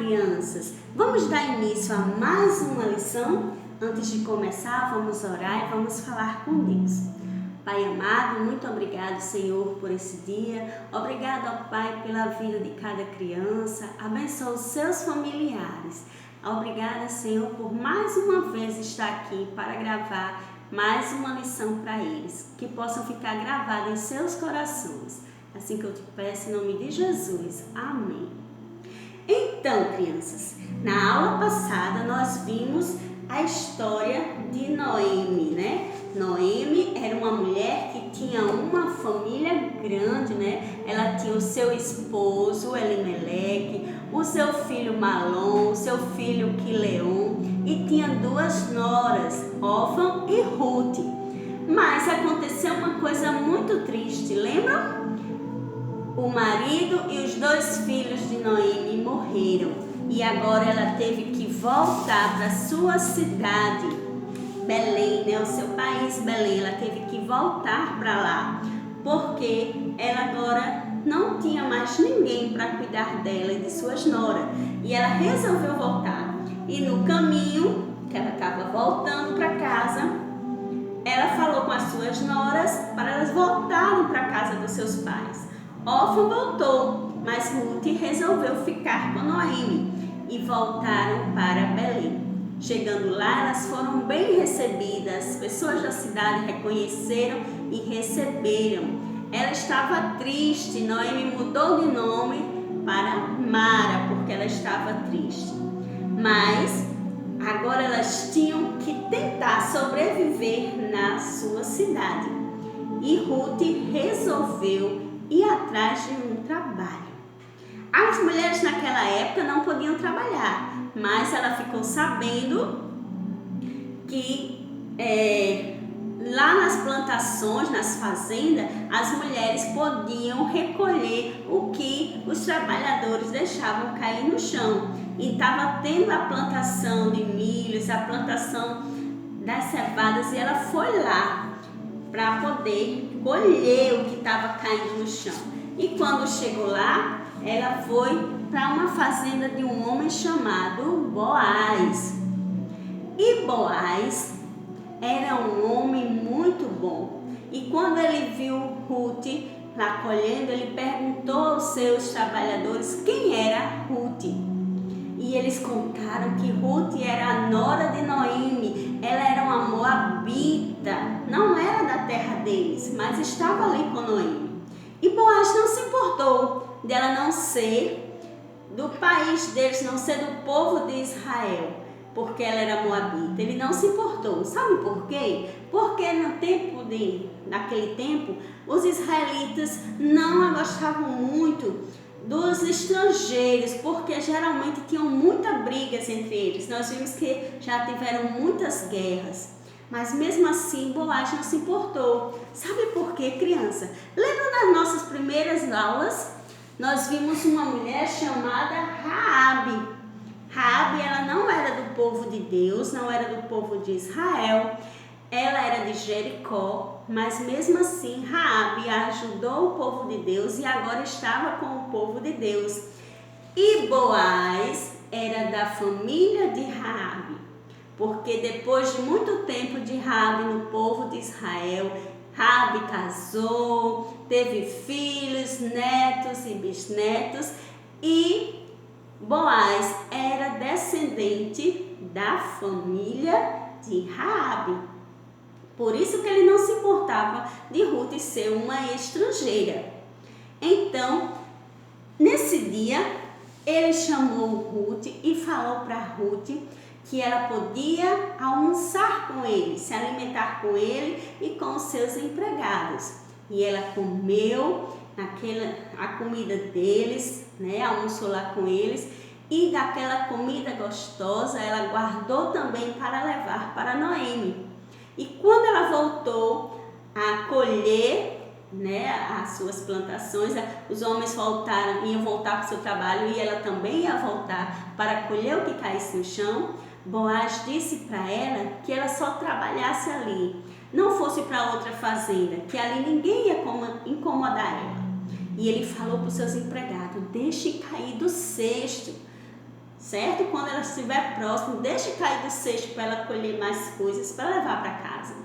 crianças! Vamos dar início a mais uma lição? Antes de começar, vamos orar e vamos falar com Deus. Pai amado, muito obrigado, Senhor, por esse dia. Obrigado, ó Pai, pela vida de cada criança. Abençoa os seus familiares. Obrigada, Senhor, por mais uma vez estar aqui para gravar mais uma lição para eles, que possam ficar gravadas em seus corações. Assim que eu te peço, em nome de Jesus. Amém. Então, crianças, na aula passada nós vimos a história de Noemi, né? Noemi era uma mulher que tinha uma família grande, né? Ela tinha o seu esposo, Elimeleque, o seu filho Malom, o seu filho Quileon e tinha duas noras, Orfa e Ruth. Mas aconteceu uma coisa muito triste, lembram? O marido e os dois filhos de Noemi morreram e agora ela teve que voltar para sua cidade, Belém, né? O seu país, Belém. Ela teve que voltar para lá porque ela agora não tinha mais ninguém para cuidar dela e de suas noras e ela resolveu voltar. E no caminho que ela estava voltando para casa, ela falou com as suas noras para elas voltarem para a casa dos seus pais. Orfa voltou, mas Ruth resolveu ficar com Noemi e voltaram para Belém. Chegando lá, elas foram bem recebidas, as pessoas da cidade reconheceram e receberam. Ela estava triste, Noemi mudou de nome para Mara, porque ela estava triste. Mas agora elas tinham que tentar sobreviver na sua cidade. E Ruth resolveu ir atrás de um trabalho. As mulheres naquela época não podiam trabalhar, mas ela ficou sabendo que lá nas plantações, nas fazendas, as mulheres podiam recolher o que os trabalhadores deixavam cair no chão. E estava tendo a plantação de milhos, a plantação das cevadas, e ela foi lá para poder colher o que estava caindo no chão. E quando chegou lá, ela foi para uma fazenda de um homem chamado Boaz. E Boaz era um homem muito bom. E quando ele viu Ruth lá colhendo, ele perguntou aos seus trabalhadores quem era Ruth. E eles contaram que Ruth era a nora de Noemi. Ela era uma moabita, não era da terra deles, mas estava ali com Noemi. E Boaz não se importou dela não ser do país deles, não ser do povo de Israel, porque ela era moabita. Ele não se importou. Sabe por quê? Porque naquele tempo, os israelitas não gostavam muito dos estrangeiros, porque geralmente tinham muitas brigas entre eles. Nós vimos que já tiveram muitas guerras, mas mesmo assim Boaz não se importou. Sabe por quê, criança? Lembra das nossas primeiras aulas? Nós vimos uma mulher chamada Raabe. Raabe, ela não era do povo de Deus, não era do povo de Israel. Ela era de Jericó, mas mesmo assim Raabe ajudou o povo de Deus e agora estava com o povo de Deus. E Boaz era da família de Raabe, porque depois de muito tempo de Raabe no povo de Israel, Raabe casou, teve filhos, netos e bisnetos, e Boaz era descendente da família de Raabe. Por isso que ele não se importava de Ruth ser uma estrangeira. Então, nesse dia, ele chamou Ruth e falou para Ruth que ela podia almoçar com ele, se alimentar com ele e com os seus empregados. E ela comeu a comida deles, né? Almoçou lá com eles. E daquela comida gostosa, ela guardou também para levar para Noemi. E quando ela voltou a colher, né, as suas plantações, os homens iam voltar para o seu trabalho e ela também ia voltar para colher o que caísse no chão. Boaz disse para ela que ela só trabalhasse ali, não fosse para outra fazenda, que ali ninguém ia incomodar ela. E ele falou para os seus empregados: deixe cair do cesto certo? Quando ela estiver próxima, deixe cair do cesto para ela colher mais coisas para levar para casa.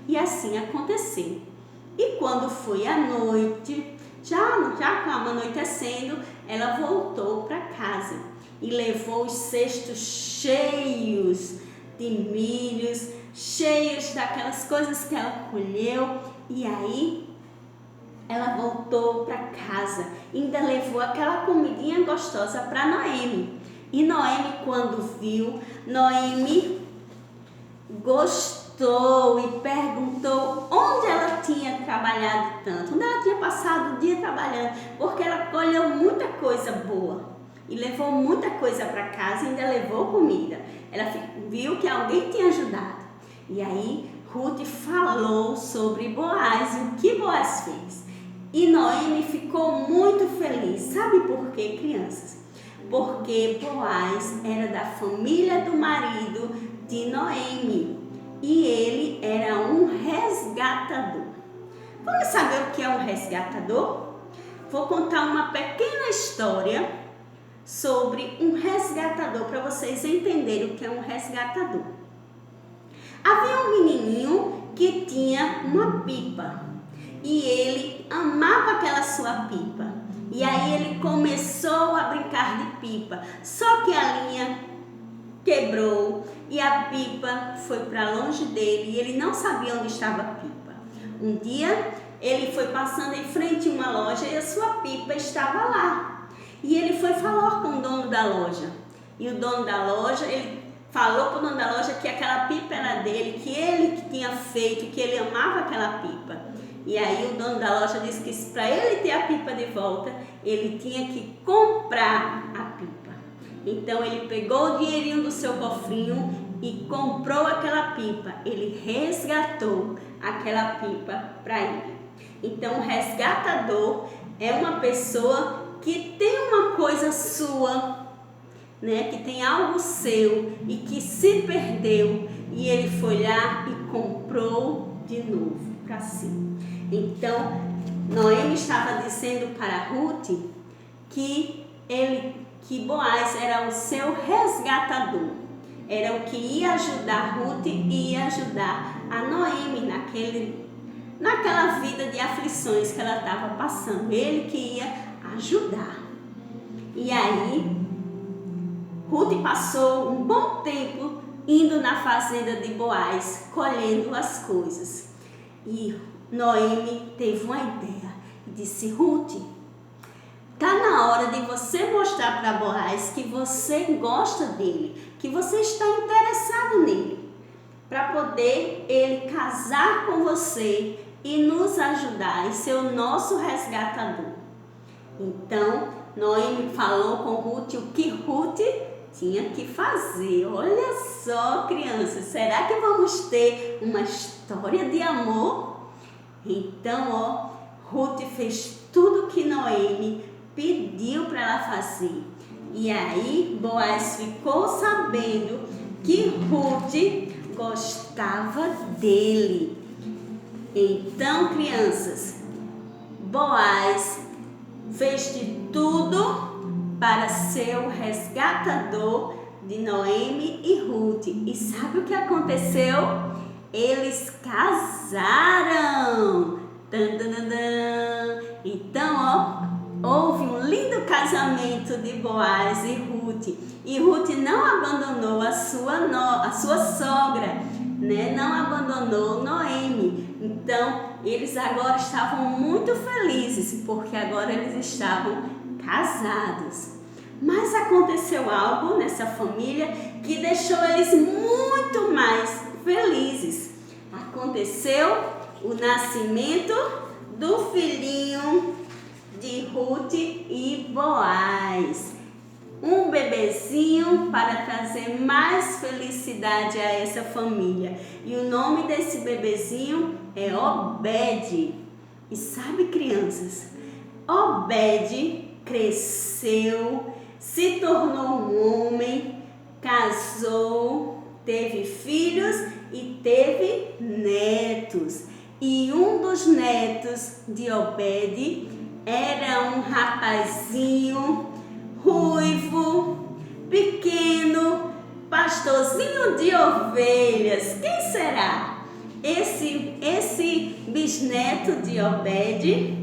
E assim aconteceu. E quando foi à noite, já anoitecendo, ela voltou para casa e levou os cestos cheios de milhos, cheios daquelas coisas que ela colheu. E aí ela voltou para casa, ainda levou aquela comidinha gostosa para Noemi. E Noemi, quando viu, Noemi gostou e perguntou onde ela tinha trabalhado tanto, onde ela tinha passado o dia trabalhando, porque ela colheu muita coisa boa e levou muita coisa para casa e ainda levou comida. Ela viu que alguém tinha ajudado. E aí Ruth falou sobre Boaz e o que Boaz fez. E Noemi ficou muito feliz. Sabe por quê, crianças? Porque Boaz era da família do marido de Noemi e ele era um resgatador. Vamos saber o que é um resgatador? Vou contar uma pequena história sobre um resgatador para vocês entenderem o que é um resgatador. Havia um menininho que tinha uma pipa e ele amava aquela sua pipa. E aí ele começou a brincar de pipa, só que a linha quebrou e a pipa foi para longe dele e ele não sabia onde estava a pipa. Um dia ele foi passando em frente a uma loja e a sua pipa estava lá. E ele foi falar com o dono da loja. E o dono da loja, ele falou para o dono da loja que aquela pipa era dele, que ele que tinha feito, que ele amava aquela pipa. E aí o dono da loja disse que para ele ter a pipa de volta, ele tinha que comprar a pipa. Então ele pegou o dinheirinho do seu cofrinho e comprou aquela pipa. Ele resgatou aquela pipa para ele. Então o resgatador é uma pessoa que tem uma coisa sua, né, que tem algo seu e que se perdeu e ele foi lá e comprou de novo para si. Então, Noemi estava dizendo para Ruth que Boaz era o seu resgatador, era o que ia ajudar Ruth e ia ajudar a Noemi naquela vida de aflições que ela estava passando, ele que ia ajudar. E aí, Ruth passou um bom tempo indo na fazenda de Boaz, colhendo as coisas. E Noemi teve uma ideia e disse: Ruth, está na hora de você mostrar para Boaz que você gosta dele, que você está interessado nele, para poder ele casar com você e nos ajudar e ser o nosso resgatador. Então, Noemi falou com Ruth o que Ruth tinha que fazer. Olha só, crianças, será que vamos ter uma história de amor? Então, Ruth fez tudo que Noemi pediu para ela fazer. E aí, Boaz ficou sabendo que Ruth gostava dele. Então, crianças, Boaz fez de tudo para ser o resgatador de Noemi e Ruth. E sabe o que aconteceu? Eles casaram. Então, houve um lindo casamento de Boaz e Ruth. E Ruth não abandonou a sua sogra, né? Não abandonou Noemi. Então, eles agora estavam muito felizes, porque agora eles estavam casados. Mas aconteceu algo nessa família que deixou eles muito mais felizes. Aconteceu o nascimento do filhinho de Ruth e Boaz. Um bebezinho para trazer mais felicidade a essa família. E o nome desse bebezinho é Obed. E sabe, crianças, Obed cresceu, se tornou um homem, casou, teve filhos e teve netos. E um dos netos de Obed era um rapazinho ruivo, pequeno, ovelhas. Quem será? Esse bisneto de Obed,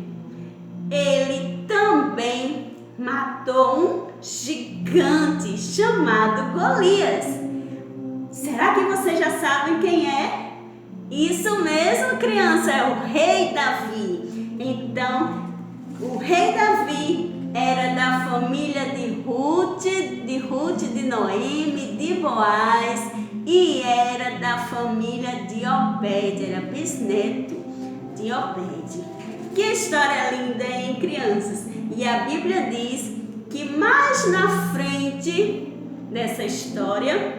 ele também matou um gigante chamado Golias. Será que vocês já sabem quem é? Isso mesmo, criança, é o rei Davi. Então, o rei Davi era da família de Ruth, de Noemi, de Boaz, e era da família de Obed, era bisneto de Obed. Que história linda, hein, crianças? E a Bíblia diz que mais na frente dessa história,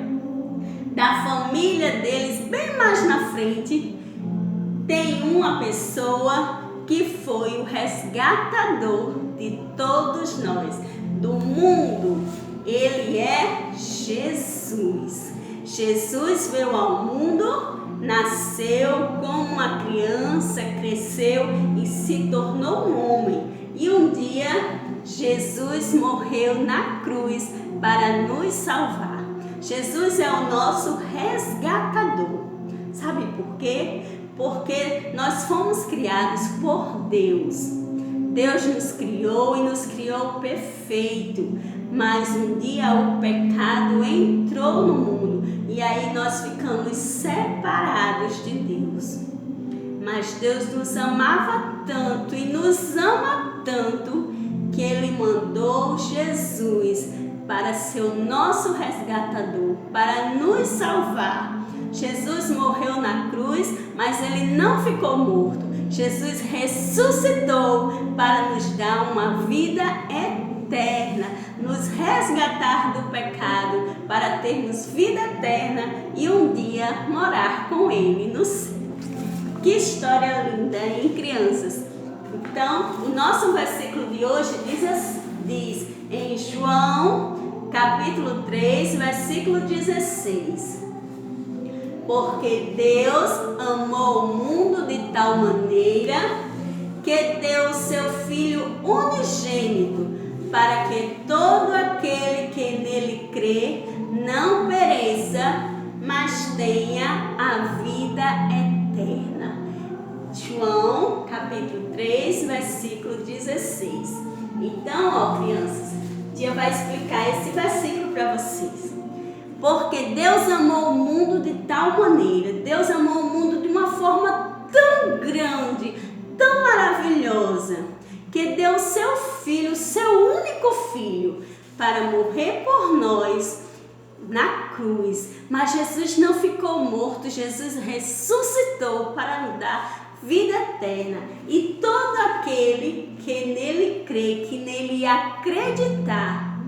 da família deles, bem mais na frente, tem uma pessoa que foi o resgatador de todos nós, do mundo. Ele é Jesus. Jesus veio ao mundo, nasceu como uma criança, cresceu e se tornou um homem. E um dia Jesus morreu na cruz para nos salvar. Jesus é o nosso resgatador. Sabe por quê? Porque nós fomos criados por Deus. Deus nos criou e nos criou perfeito. Mas um dia o pecado entrou no mundo e aí nós ficamos separados de Deus. Mas Deus nos amava tanto e nos ama tanto que Ele mandou Jesus para ser o nosso resgatador, para nos salvar. Jesus morreu na cruz, mas Ele não ficou morto. Jesus ressuscitou para nos dar uma vida eterna, nos resgatar do pecado, para termos vida eterna e um dia morar com Ele no céu. Que história linda, hein, crianças? Então, o nosso versículo de hoje diz em João, capítulo 3, versículo 16. Porque Deus amou o mundo de tal maneira que deu o seu Filho unigênito, para que todo aquele que nele crê não pereça, mas tenha a vida eterna. João, capítulo 3, versículo 16. Então, ó, crianças, Tia vai explicar esse versículo para vocês. Porque Deus amou o mundo de tal maneira, Deus amou o mundo de uma forma tão grande, tão maravilhosa, que deu o seu Filho, seu único Filho, para morrer por nós na cruz. Mas Jesus não ficou morto, Jesus ressuscitou para nos dar vida eterna. E todo aquele que nele crê, que nele acreditar,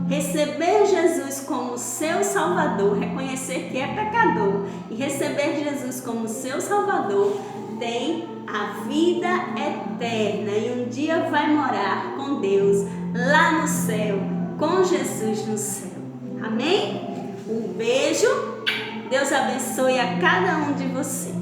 receber Jesus como seu Salvador, reconhecer que é pecador e receber Jesus como seu Salvador, tem a vida eterna e um dia vai morar com Deus lá no céu, com Jesus no céu. Amém? Um beijo, Deus abençoe a cada um de vocês.